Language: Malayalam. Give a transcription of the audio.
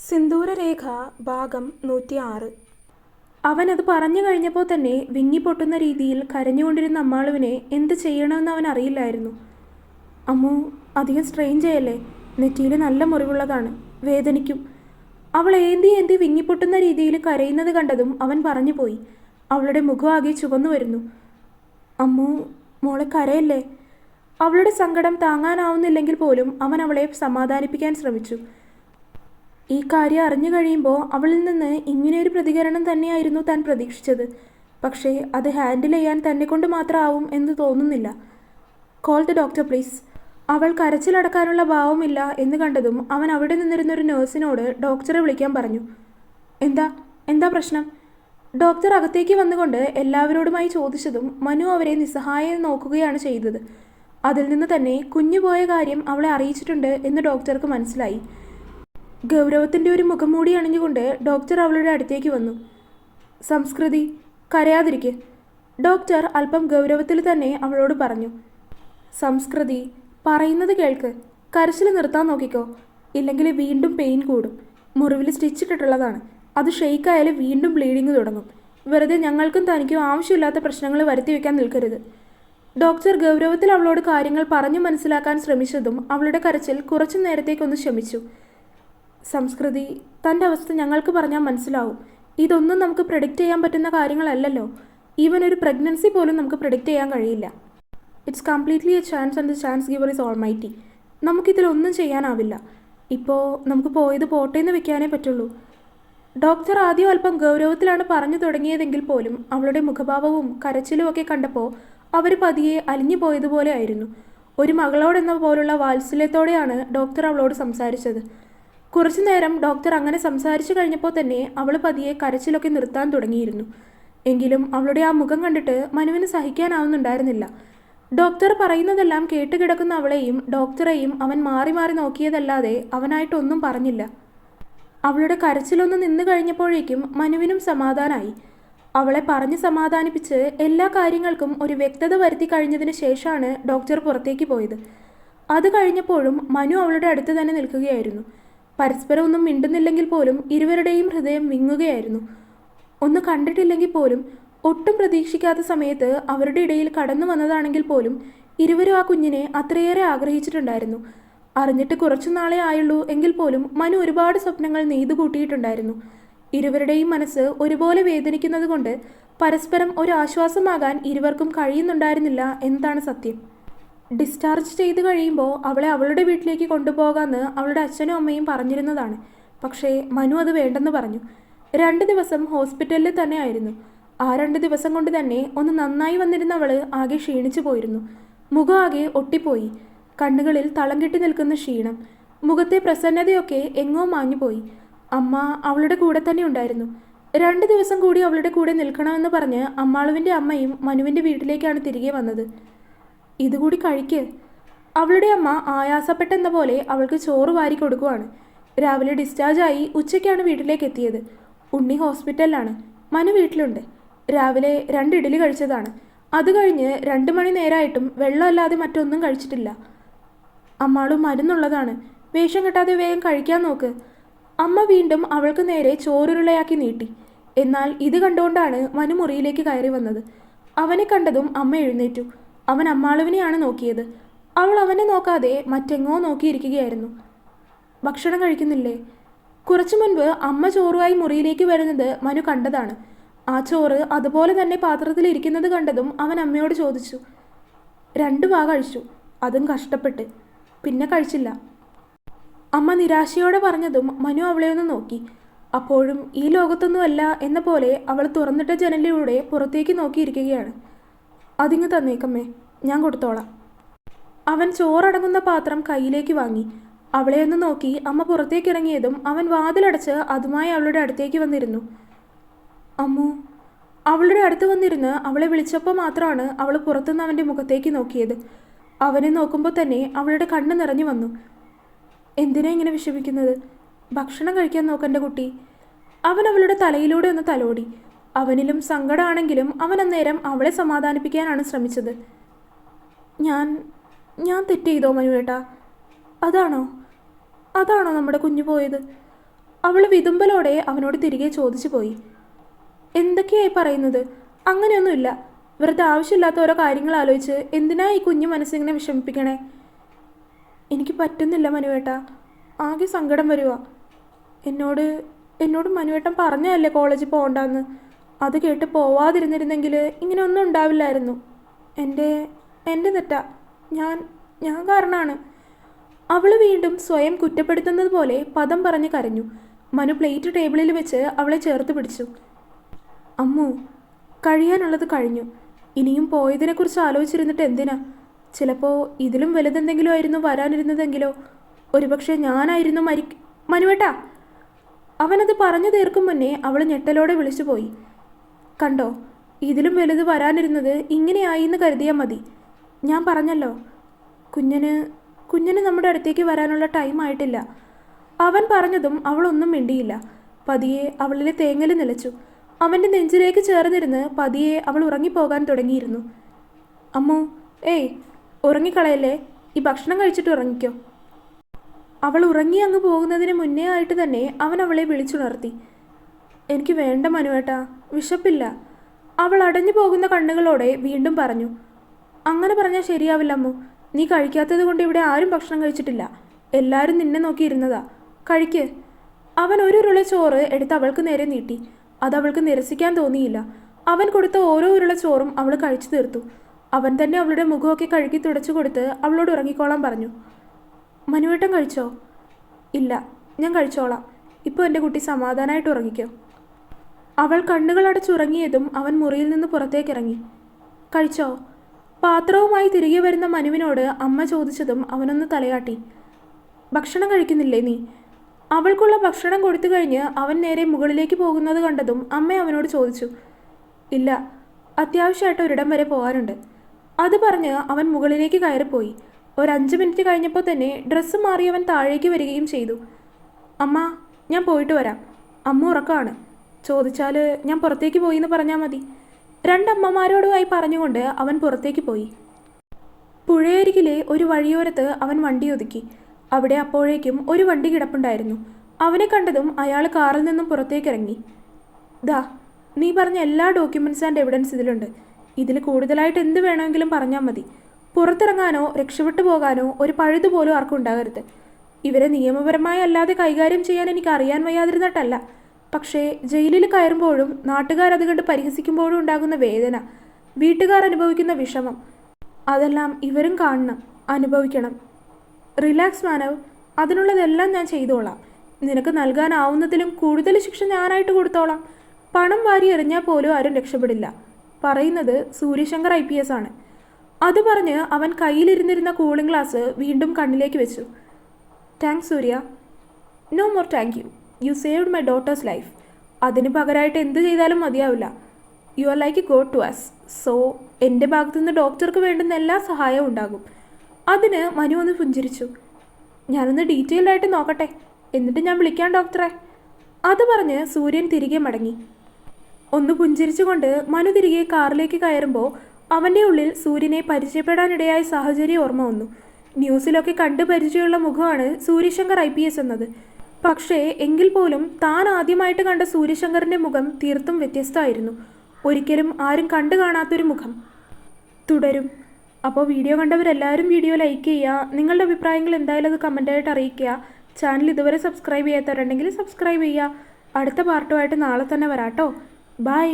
സിന്ദൂരരേഖ ഭാഗം 106. അവനത് പറഞ്ഞു കഴിഞ്ഞപ്പോൾ തന്നെ വിങ്ങിപ്പൊട്ടുന്ന രീതിയിൽ കരഞ്ഞുകൊണ്ടിരുന്ന അമ്മാളുവിനെ എന്ത് ചെയ്യണമെന്ന് അവൻ അറിയില്ലായിരുന്നു. അമ്മു, അധികം സ്ട്രെയിൻ ചെയ്യല്ലേ, നെറ്റിയിൽ നല്ല മുറിവുള്ളതാണ്, വേദനിക്കും. അവൾ ഏന്തി ഏന്തി വിങ്ങിപ്പൊട്ടുന്ന രീതിയിൽ കരയുന്നത് കണ്ടതും അവൻ പറഞ്ഞു പോയി. അവളുടെ മുഖമാകെ ചുവന്നു വരുന്നു. അമ്മു, മോളെ കരയല്ലേ. അവളുടെ സങ്കടം താങ്ങാനാവുന്നില്ലെങ്കിൽ പോലും അവൻ അവളെ സമാധാനിപ്പിക്കാൻ ശ്രമിച്ചു. ഈ കാര്യം അറിഞ്ഞു കഴിയുമ്പോൾ അവളിൽ നിന്ന് ഇങ്ങനെയൊരു പ്രതികരണം തന്നെയായിരുന്നു താൻ പ്രതീക്ഷിച്ചത്. പക്ഷേ അത് ഹാൻഡിൽ ചെയ്യാൻ തന്നെ കൊണ്ട് മാത്രമാവും എന്ന് തോന്നുന്നില്ല. Call the doctor please. അവൾ കരച്ചിലടക്കാനുള്ള ഭാവമില്ല എന്ന് കണ്ടതും അവൻ അവിടെ നിന്നിരുന്നൊരു നേഴ്സിനോട് ഡോക്ടറെ വിളിക്കാൻ പറഞ്ഞു. എന്താ എന്താ പ്രശ്നം? ഡോക്ടർ അകത്തേക്ക് വന്നുകൊണ്ട് എല്ലാവരോടുമായി ചോദിച്ചതും മനു അവരെ നിസ്സഹായം നോക്കുകയാണ് ചെയ്തത്. അതിൽ നിന്ന് തന്നെ കുഞ്ഞുപോയ കാര്യം അവളെ അറിയിച്ചിട്ടുണ്ട് എന്ന് ഡോക്ടർക്ക് മനസ്സിലായി. ഗൗരവത്തിൻ്റെ ഒരു മുഖംമൂടി അണിഞ്ഞുകൊണ്ട് ഡോക്ടർ അവളുടെ അടുത്തേക്ക് വന്നു. സംസ്കൃതി, കരയാതിരിക്കെ, ഡോക്ടർ അല്പം ഗൗരവത്തിൽ തന്നെ അവളോട് പറഞ്ഞു. സംസ്കൃതി, പറയുന്നത് കേൾക്ക്. കരച്ചിൽ നിർത്താൻ നോക്കിക്കോ, ഇല്ലെങ്കിൽ വീണ്ടും പെയിൻ കൂടും. മുറിവിൽ സ്റ്റിച്ചിട്ടിട്ടുള്ളതാണ്, അത് ഷെയ്ക്കായാലും വീണ്ടും ബ്ലീഡിങ് തുടങ്ങും. വെറുതെ ഞങ്ങൾക്കും തനിക്കും ആവശ്യമില്ലാത്ത പ്രശ്നങ്ങൾ വരുത്തി വയ്ക്കാൻ നിൽക്കരുത്. ഡോക്ടർ ഗൗരവത്തിൽ അവളോട് കാര്യങ്ങൾ പറഞ്ഞു മനസ്സിലാക്കാൻ ശ്രമിച്ചതും അവളുടെ കരച്ചിൽ കുറച്ചു നേരത്തേക്കൊന്ന് ശമിച്ചു. സംസ്കൃതി, തൻ്റെ അവസ്ഥ ഞങ്ങൾക്ക് പറഞ്ഞാൽ മനസ്സിലാവും. ഇതൊന്നും നമുക്ക് പ്രെഡിക്റ്റ് ചെയ്യാൻ പറ്റുന്ന കാര്യങ്ങളല്ലല്ലോ. ഈവൻ ഒരു പ്രഗ്നൻസി പോലും നമുക്ക് പ്രെഡിക്റ്റ് ചെയ്യാൻ കഴിയില്ല. It's completely a chance and the chance giver is almighty. നമുക്കിതിലൊന്നും ചെയ്യാനാവില്ല. ഇപ്പോൾ നമുക്ക് പോയത് പോട്ടേന്ന് വെക്കാനേ പറ്റുള്ളൂ. ഡോക്ടർ ആദ്യം അല്പം ഗൗരവത്തിലാണ് പറഞ്ഞു തുടങ്ങിയതെങ്കിൽ പോലും അവളുടെ മുഖഭാവവും കരച്ചിലും ഒക്കെ കണ്ടപ്പോൾ അവർ പതിയെ അലിഞ്ഞു പോയതുപോലെ ആയിരുന്നു. ഒരു മകളോടെന്ന പോലുള്ള വാത്സല്യത്തോടെയാണ് ഡോക്ടർ അവളോട് സംസാരിച്ചത്. കുറച്ചു നേരം ഡോക്ടർ അങ്ങനെ സംസാരിച്ചു കഴിഞ്ഞപ്പോൾ തന്നെ അവൾ പതിയെ കരച്ചിലൊക്കെ നിർത്താൻ തുടങ്ങിയിരുന്നു. എങ്കിലും അവളുടെ ആ മുഖം കണ്ടിട്ട് മനുവിന് സഹിക്കാനാവുന്നുണ്ടായിരുന്നില്ല. ഡോക്ടർ പറയുന്നതെല്ലാം കേട്ടുകിടക്കുന്ന അവളെയും ഡോക്ടറെയും അവൻ മാറി മാറി നോക്കിയതല്ലാതെ അവനായിട്ടൊന്നും പറഞ്ഞില്ല. അവളുടെ കരച്ചിലൊന്ന് നിന്നു കഴിഞ്ഞപ്പോഴേക്കും മനുവിനും സമാധാനമായി. അവളെ പറഞ്ഞ് സമാധാനിപ്പിച്ച് എല്ലാ കാര്യങ്ങൾക്കും ഒരു വ്യക്തത വരുത്തി കഴിഞ്ഞതിന് ശേഷമാണ് ഡോക്ടർ പുറത്തേക്ക് പോയത്. അത് കഴിഞ്ഞപ്പോഴും മനു അവളുടെ അടുത്ത് തന്നെ നിൽക്കുകയായിരുന്നു. പരസ്പരം ഒന്നും മിണ്ടുന്നില്ലെങ്കിൽ പോലും ഇരുവരുടെയും ഹൃദയം വിങ്ങുകയായിരുന്നു. ഒന്ന് കണ്ടിട്ടില്ലെങ്കിൽ പോലും ഒട്ടും പ്രതീക്ഷിക്കാത്ത സമയത്ത് അവരുടെ ഇടയിൽ കടന്നു വന്നതാണെങ്കിൽ പോലും ഇരുവരും ആ കുഞ്ഞിനെ അത്രയേറെ ആഗ്രഹിച്ചിട്ടുണ്ടായിരുന്നു. അറിഞ്ഞിട്ട് കുറച്ചു നാളെ ആയുള്ളൂ എങ്കിൽ പോലും മനു ഒരുപാട് സ്വപ്നങ്ങൾ നെയ്തു കൂട്ടിയിട്ടുണ്ടായിരുന്നു. ഇരുവരുടെയും മനസ്സ് ഒരുപോലെ വേദനിക്കുന്നത് കൊണ്ട് പരസ്പരം ഒരു ആശ്വാസമാകാൻ ഇരുവർക്കും കഴിയുന്നുണ്ടായിരുന്നില്ല എന്നതാണ് സത്യം. ഡിസ്ചാർജ് ചെയ്ത് കഴിയുമ്പോൾ അവളെ അവളുടെ വീട്ടിലേക്ക് കൊണ്ടുപോകാമെന്ന് അവളുടെ അച്ഛനും അമ്മയും പറഞ്ഞിരുന്നതാണ്. പക്ഷേ മനു അത് വേണ്ടെന്ന് പറഞ്ഞു. 2 ദിവസം ഹോസ്പിറ്റലിൽ തന്നെ ആയിരുന്നു. ആ 2 ദിവസം കൊണ്ട് തന്നെ ഒന്ന് നന്നായി വന്നിരുന്ന അവൾ ആകെ ക്ഷീണിച്ചു പോയിരുന്നു. മുഖം ആകെ ഒട്ടിപ്പോയി. കണ്ണുകളിൽ തളം കെട്ടി നിൽക്കുന്ന ക്ഷീണം, മുഖത്തെ പ്രസന്നതയൊക്കെ എങ്ങോ മാഞ്ഞുപോയി. അമ്മ അവളുടെ കൂടെ തന്നെ ഉണ്ടായിരുന്നു. 2 ദിവസം കൂടി അവളുടെ കൂടെ നിൽക്കണമെന്ന് പറഞ്ഞ് അമ്മാളുവിൻ്റെ അമ്മയും മനുവിൻ്റെ വീട്ടിലേക്കാണ് തിരികെ വന്നത്. ഇതുകൂടി കഴിക്ക്. അവളുടെ അമ്മ ആയാസപ്പെട്ടെന്ന പോലെ അവൾക്ക് ചോറ് വാരി കൊടുക്കുവാണ്. രാവിലെ ഡിസ്ചാർജായി ഉച്ചയ്ക്കാണ് വീട്ടിലേക്ക് എത്തിയത്. ഉണ്ണി ഹോസ്പിറ്റലിലാണ്, മനു വീട്ടിലുണ്ട്. രാവിലെ 2 ഇഡ്ഡലി കഴിച്ചതാണ്. അത് കഴിഞ്ഞ് 2 മണി നേരമായിട്ടും വെള്ളമല്ലാതെ മറ്റൊന്നും കഴിച്ചിട്ടില്ല. അമ്മാളും മരുന്നുള്ളതാണ്, വേഷം കെട്ടാതെ വേഗം കഴിക്കാൻ നോക്ക്. അമ്മ വീണ്ടും അവൾക്ക് നേരെ ചോറുരുളയാക്കി നീട്ടി. എന്നാൽ ഇത് കണ്ടുകൊണ്ടാണ് മനു മുറിയിലേക്ക് കയറി വന്നത്. അവനെ കണ്ടതും അമ്മ എഴുന്നേറ്റു. അവൻ അമ്മാളുവിനെയാണ് നോക്കിയത്. അവൾ അവനെ നോക്കാതെ മറ്റെങ്ങോ നോക്കിയിരിക്കുകയായിരുന്നു. ഭക്ഷണം കഴിക്കുന്നില്ലേ? കുറച്ചു മുൻപ് അമ്മ ചോറുമായി മുറിയിലേക്ക് വരുന്നത് മനു കണ്ടതാണ്. ആ ചോറ് അതുപോലെ തന്നെ പാത്രത്തിൽ ഇരിക്കുന്നത് കണ്ടതും അവൻ അമ്മയോട് ചോദിച്ചു. 2 വാ കഴിച്ചു, അതും കഷ്ടപ്പെട്ട്, പിന്നെ കഴിച്ചില്ല. അമ്മ നിരാശയോടെ പറഞ്ഞതും മനു അവളെ ഒന്ന് നോക്കി. അപ്പോഴും ഈ ലോകത്തൊന്നുമല്ല എന്ന പോലെ അവൾ തുറന്നിട്ട ജനലിലൂടെ പുറത്തേക്ക് നോക്കിയിരിക്കുകയാണ്. അതിങ്ങ് തന്നേക്കമ്മേ, ഞാൻ കൊടുത്തോളാം. അവൻ ചോറടങ്ങുന്ന പാത്രം കയ്യിലേക്ക് വാങ്ങി. അവളെ ഒന്ന് നോക്കി അമ്മ പുറത്തേക്ക് ഇറങ്ങിയതും അവൻ വാതിലടച്ച് അതുമായി അവളുടെ അടുത്തേക്ക് വന്നിരുന്നു. അമ്മു. അവളുടെ അടുത്ത് വന്നിരുന്ന് അവളെ വിളിച്ചപ്പോൾ മാത്രമാണ് അവൾ പുറത്തുനിന്ന് അവൻ്റെ മുഖത്തേക്ക് നോക്കിയത്. അവനെ നോക്കുമ്പോൾ തന്നെ അവളുടെ കണ്ണ് നിറഞ്ഞു വന്നു. എന്തിനാ ഇങ്ങനെ വിഷമിക്കുന്നത്? ഭക്ഷണം കഴിക്കാൻ നോക്കൻ്റെ കുട്ടി. അവൻ അവളുടെ തലയിലൂടെ ഒന്ന് തലോടി. അവനിലും സങ്കടമാണെങ്കിലും അവൻ അന്നേരം അവളെ സമാധാനിപ്പിക്കാനാണ് ശ്രമിച്ചത്. ഞാൻ തെറ്റ് ചെയ്തോ മനുവേട്ടാ? അതാണോ നമ്മുടെ കുഞ്ഞു പോയത്? അവൾ വിതുമ്പലോടെ അവനോട് തിരികെ ചോദിച്ചു പോയി. എന്തൊക്കെയായി പറയുന്നത്? അങ്ങനെയൊന്നുമില്ല. വെറുതെ ആവശ്യമില്ലാത്ത ഓരോ കാര്യങ്ങൾ ആലോചിച്ച് എന്തിനാ ഈ കുഞ്ഞു മനസ്സിങ്ങനെ വിഷമിപ്പിക്കണേ? എനിക്ക് പറ്റുന്നില്ല മനുവേട്ട, ആകെ സങ്കടം വരുക. എന്നോട് എന്നോട് മനുവേട്ടൻ പറഞ്ഞതല്ലേ കോളേജിൽ പോകണ്ടെന്ന്. അത് കേട്ട് പോവാതിരുന്നിരുന്നെങ്കിൽ ഇങ്ങനെ ഒന്നും ഉണ്ടാവില്ലായിരുന്നു. എൻ്റെ തെറ്റാ. ഞാൻ ഞാൻ കാരണമാണ്. അവൾ വീണ്ടും സ്വയം കുറ്റപ്പെടുത്തുന്നത് പോലെ പദം പറഞ്ഞ് കരഞ്ഞു. മനു പ്ലേറ്റ് ടേബിളിൽ വെച്ച് അവളെ ചേർത്ത് പിടിച്ചു. അമ്മു, കഴിയാനുള്ളത് കഴിഞ്ഞു. ഇനിയും പോയതിനെക്കുറിച്ച് ആലോചിച്ചിരുന്നിട്ട് എന്തിനാ? ചിലപ്പോൾ ഇതിലും വലുതെന്തെങ്കിലും ആയിരുന്നു വരാനിരുന്നതെങ്കിലോ? ഒരുപക്ഷെ ഞാനായിരുന്നു മനുവേട്ടാ! അവനത് പറഞ്ഞു തീർക്കും മുന്നേ അവൾ ഞെട്ടലോടെ വിളിച്ചു പോയി. കണ്ടോ, ഇതിലും വരാനിരുന്നത് ഇങ്ങനെയായി എന്ന് കരുതിയാൽ മതി. ഞാൻ പറഞ്ഞല്ലോ, കുഞ്ഞിന് നമ്മുടെ അടുത്തേക്ക് വരാനുള്ള ടൈം ആയിട്ടില്ല. അവൻ പറഞ്ഞതും അവളൊന്നും മിണ്ടിയില്ല. പതിയെ അവളിലെ തേങ്ങൽ നിലച്ചു. അവൻ്റെ നെഞ്ചിലേക്ക് ചേർന്നിരുന്ന് പതിയെ അവൾ ഉറങ്ങിപ്പോകാൻ തുടങ്ങിയിരുന്നു. അമ്മു, ഏയ്, ഉറങ്ങിക്കളയല്ലേ. ഈ ഭക്ഷണം കഴിച്ചിട്ട് ഉറങ്ങിക്കോ. അവൾ ഉറങ്ങി അങ്ങ് പോകുന്നതിന് മുന്നേ ആയിട്ട് തന്നെ അവൻ അവളെ വിളിച്ചുണർത്തി. എനിക്ക് വേണ്ട മനുവേട്ടാ, വിശപ്പില്ല. അവൾ അടഞ്ഞു പോകുന്ന കണ്ണുകളോടെ വീണ്ടും പറഞ്ഞു. അങ്ങനെ പറഞ്ഞാൽ ശരിയാവില്ല അമ്മു. നീ കഴിക്കാത്തത് കൊണ്ട് ഇവിടെ ആരും ഭക്ഷണം കഴിച്ചിട്ടില്ല. എല്ലാവരും നിന്നെ നോക്കിയിരുന്നതാ. കഴിക്ക്. അവൻ ഒരു ഉരുള ചോറ് എടുത്ത് അവൾക്ക് നേരെ നീട്ടി. അതവൾക്ക് നിരസിക്കാൻ തോന്നിയില്ല. അവൻ കൊടുത്ത ഓരോ ഉരുള ചോറും അവൾ കഴിച്ചു തീർത്തു. അവൻ തന്നെ അവളുടെ മുഖമൊക്കെ കഴുകി തുടച്ചു കൊടുത്ത് അവളോട് ഉറങ്ങിക്കോളാൻ പറഞ്ഞു. മനുവേട്ടൻ കഴിച്ചോ? ഇല്ല, ഞാൻ കഴിച്ചോളാം. ഇപ്പോൾ എൻ്റെ കുട്ടി സമാധാനമായിട്ട് ഉറങ്ങിക്കോ. അവൾ കണ്ണുകൾ അടച്ചുറങ്ങിയതും അവൻ മുറിയിൽ നിന്ന് പുറത്തേക്കിറങ്ങി. കഴിച്ചോ? പാത്രവുമായി തിരികെ വരുന്ന മനുവിനോട് അമ്മ ചോദിച്ചതും അവനൊന്ന് തലയാട്ടി. ഭക്ഷണം കഴിക്കുന്നില്ലേ നീ? അവൾക്കുള്ള ഭക്ഷണം കൊടുത്തു കഴിഞ്ഞ് അവൻ നേരെ മുകളിലേക്ക് പോകുന്നത് കണ്ടതും അമ്മ അവനോട് ചോദിച്ചു. ഇല്ല, അത്യാവശ്യമായിട്ട് ഒരിടം വരെ പോകാനുണ്ട്. അത് പറഞ്ഞ് അവൻ മുകളിലേക്ക് കയറിപ്പോയി. ഒരു 5 മിനിറ്റ് കഴിഞ്ഞപ്പോൾ തന്നെ ഡ്രസ്സ് മാറി അവൻ താഴേക്ക് വരികയും ചെയ്തു. അമ്മ, ഞാൻ പോയിട്ട് വരാം. അമ്മ ഉറക്കമാണ്. ചോദിച്ചാൽ ഞാൻ പുറത്തേക്ക് പോയി എന്ന് പറഞ്ഞാൽ മതി. 2 അമ്മമാരോടുമായി പറഞ്ഞുകൊണ്ട് അവൻ പുറത്തേക്ക് പോയി. പുഴയരികിലെ ഒരു വഴിയോരത്ത് അവൻ വണ്ടി ഒതുക്കി. അവിടെ അപ്പോഴേക്കും ഒരു വണ്ടി കിടപ്പുണ്ടായിരുന്നു. അവനെ കണ്ടതും അയാൾ കാറിൽ നിന്നും പുറത്തേക്കിറങ്ങി. ദാ, നീ പറഞ്ഞ എല്ലാ ഡോക്യുമെൻറ്റ്സ് ആൻഡ് എവിഡൻസ് ഇതിലുണ്ട്. ഇതിൽ കൂടുതലായിട്ട് എന്ത് വേണമെങ്കിലും പറഞ്ഞാൽ മതി. പുറത്തിറങ്ങാനോ രക്ഷപ്പെട്ടു പോകാനോ ഒരു പഴുതുപോലും ആർക്കും ഉണ്ടാകരുത്. ഇവരെ നിയമപരമായി അല്ലാതെ കൈകാര്യം ചെയ്യാൻ എനിക്ക് അറിയാൻ വയ്യാതിരുന്നിട്ടല്ല. പക്ഷേ ജയിലിൽ കയറുമ്പോഴും നാട്ടുകാരത് കണ്ട് പരിഹസിക്കുമ്പോഴും ഉണ്ടാകുന്ന വേദന, വീട്ടുകാർ അനുഭവിക്കുന്ന വിഷമം, അതെല്ലാം ഇവരും കാണണം, അനുഭവിക്കണം. റിലാക്സ് മാനവ്, അതിനുള്ളതെല്ലാം ഞാൻ ചെയ്തോളാം. നിനക്ക് നൽകാനാവുന്നതിലും കൂടുതൽ ശിക്ഷ ഞാനായിട്ട് കൊടുത്തോളാം. പണം വാരി എറിഞ്ഞാൽ പോലും ആരും രക്ഷപ്പെടില്ല. പറയുന്നത് സൂര്യശങ്കർ IPS ആണ്. അത് പറഞ്ഞ് അവൻ കയ്യിലിരുന്നിരുന്ന കൂളിംഗ് ഗ്ലാസ് വീണ്ടും കണ്ണിലേക്ക് വെച്ചു. Thanks Surya. No more thank you. You saved my daughter's life. അതിന് പകരമായിട്ട് എന്ത് ചെയ്താലും മതിയാവില്ല. You are like a god to us. So എൻ്റെ ഭാഗത്തുനിന്ന് ഡോക്ടർക്ക് വേണ്ടുന്ന എല്ലാ സഹായവും ഉണ്ടാകും. അതിന് മനു ഒന്ന് പുഞ്ചിരിച്ചു. ഞാനൊന്ന് ഡീറ്റെയിൽഡായിട്ട് നോക്കട്ടെ, എന്നിട്ട് ഞാൻ വിളിക്കാം ഡോക്ടറെ. അത് പറഞ്ഞ് സൂര്യൻ തിരികെ മടങ്ങി. ഒന്ന് പുഞ്ചിരിച്ചുകൊണ്ട് മനു തിരികെ കാറിലേക്ക് കയറുമ്പോൾ അവൻ്റെ ഉള്ളിൽ സൂര്യനെ പരിചയപ്പെടാനിടയായ സാഹചര്യം ഓർമ്മ വന്നു. ന്യൂസിലൊക്കെ കണ്ടു പരിചയമുള്ള മുഖമാണ് സൂര്യശങ്കർ IPS എന്നത്. പക്ഷേ എങ്കിൽ പോലും താൻ ആദ്യമായിട്ട് കണ്ട സൂര്യശങ്കറിൻ്റെ മുഖം തീർത്തും വ്യത്യസ്തമായിരുന്നു. ഒരിക്കലും ആരും കണ്ടു കാണാത്തൊരു മുഖം. തുടരും. അപ്പോൾ വീഡിയോ കണ്ടവരെല്ലാവരും വീഡിയോ ലൈക്ക് ചെയ്യുക. നിങ്ങളുടെ അഭിപ്രായങ്ങൾ എന്തായാലും അത് കമൻറ്റായിട്ട് അറിയിക്കുക. ചാനൽ ഇതുവരെ സബ്സ്ക്രൈബ് ചെയ്യാത്തവരുണ്ടെങ്കിൽ സബ്സ്ക്രൈബ് ചെയ്യുക. അടുത്ത പാർട്ടുമായിട്ട് നാളെ തന്നെ വരാം കേട്ടോ. ബൈ.